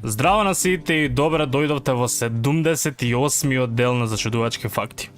Здраво на сите и добре дојдовте во 78-миот дел на Зачудувачки факти.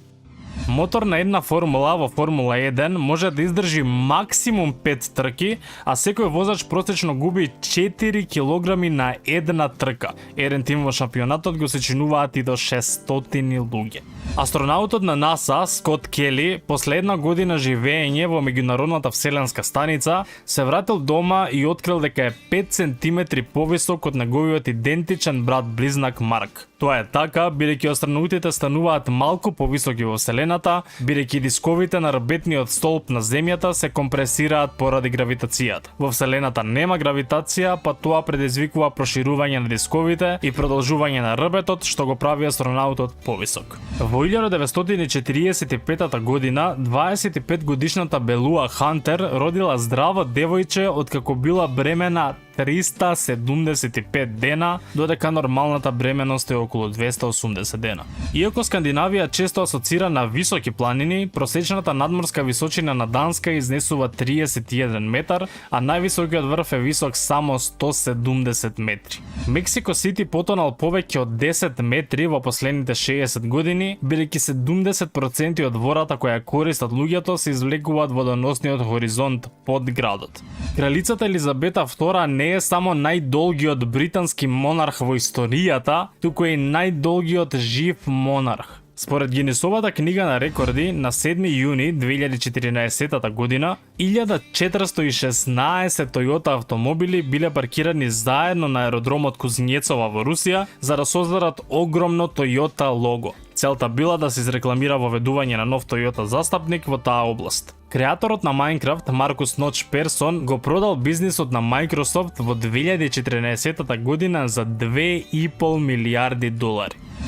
Мотор на една формула во Формула 1 може да издржи максимум 5 трки, а секој возач просечно губи 4 килограми на една трка. Еден тим во шампионатот го сечинуваат и до 600 луѓе. Астронаутот на НАСА, Скот Кели, после една година живеење во меѓународната вселенска станица, се вратил дома и открил дека е 5 сантиметри повисок од неговиот идентичен брат близнак Марк. Тоа е така, бидејќи астронаутите стануваат малку повисоки во Вселената, бидејќи дисковите на рбетниот столб на Земјата се компресираат поради гравитацијата. Во Вселената нема гравитација, па тоа предизвикува проширување на дисковите и продолжување на рбетот, што го прави астронаутот повисок. Во 1945 година, 25 годишната Белуа Хантер родила здраво девојче откако била бремена 375 дена, додека нормалната бременост е околу 280 дена. Иако Скандинавија често асоцира на високи планини, просечната надморска височина на Данска изнесува 31 метар, а највисокиот врв е висок само 170 метри. Мексико Сити потонал повеќе од 10 метри во последните 60 години, бидејќи 70% од вората која користат луѓето се извлекуваат во водоносниот хоризонт под градот. Кралицата Елизабета II не е само најдолгиот британски монарх во историјата, туку е и најдолгиот жив монарх. Според Гинесовата книга на рекорди, на 7 јуни 2014 година, 1416 Toyota автомобили биле паркирани заедно на аеродромот Кузнецова во Русија за да создадат огромно Toyota лого. Целта била да се изрекламира воведување на нов Toyota застапник во таа област. Креаторот на Minecraft, Маркус Ноч Персон, го продал бизнисот на Microsoft во 2014 година за $2,5 милиарди.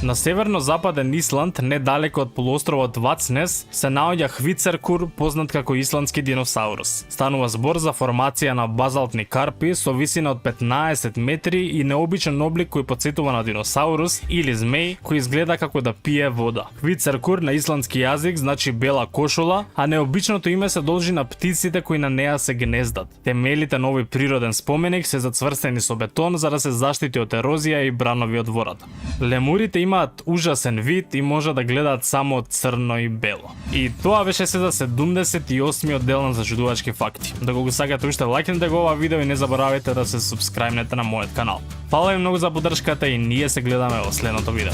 На северно-западен Исланд, недалеко од полуостровот Вацнес, се наоѓа Хвицеркур, познат како исландски диносаурус. Станува збор за формација на базалтни карпи со висина од 15 метри и необичен облик кој потсетува на диносаурус или змеј кој изгледа како да пие вода. Хвицеркур на исландски јазик значи бела кошула, а необичното име се должи на птиците кои на неа се гнездат. Темелите на овој природен споменик се зацврстени со бетон за да се заштити од ерозија и бранови од вората. Лемурите имаат ужасен вид и може да гледаат само црно и бело. И тоа беше се за 78-миот дел на Зачудувачки факти. Доколку го сакате уште лајкнете го ова видео и не заборавајте да се субскрајбнете на мојот канал. Фала ви многу за поддршката и ние се гледаме во следното видео.